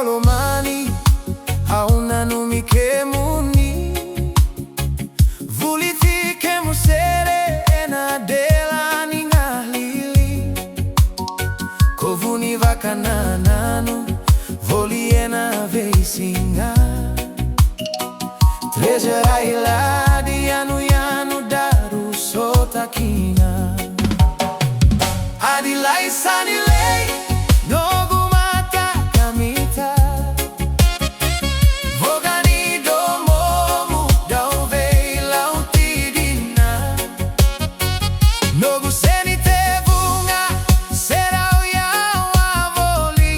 lomani hauna numikemuni vulitike musere ena dela ningalili kovuni vakanananu voliena veisinga trezera iladi yanu daru sotakina adilai sanilei nogu mata kamita vogani domomu dauvei lautidina nogu senite vunga serau yau avoli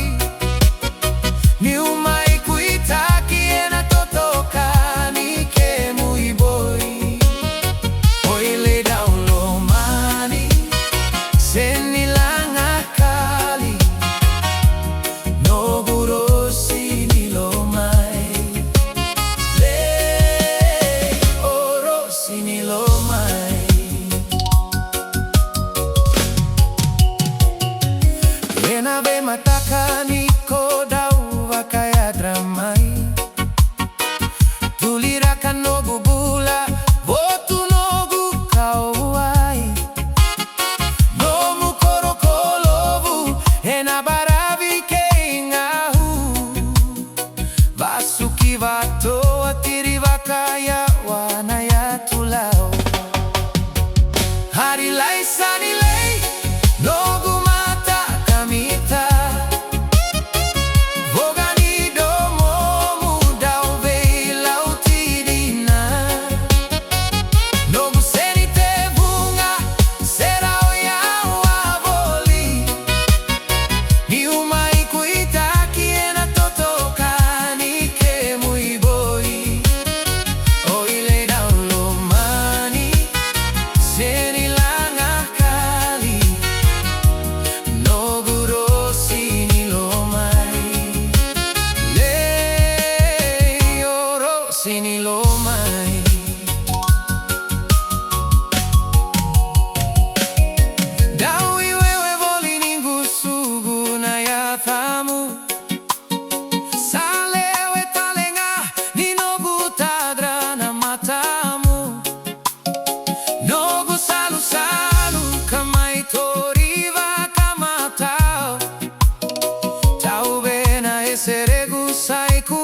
ni umai kuitaki ena totoka ni kemu iboi oile daulomani seni langa kali nogu rosi nilomai le orosi nilomai ena be mataka niko dau vakaya dramai tuliraka nogu bula votu nogu kauai nomu korokolovu ena baravi keingahu vasuki vato atiri vakaya wanaya tulau hari lai sanilei nogu mata kamita vogani domomu dauvei lautidina nogu senite vunga serau yau avoli ni umai kuitaki ena totoka ni kemu iboi oile daulomani seni langa kali nogu rosi nilomai le orosi nilomai dawi wewe voli ningusugu na yathamu salewe talenga ninogu tadra na matamu nogu salu salu kamai toriva kamatau tau bena eseregu saiku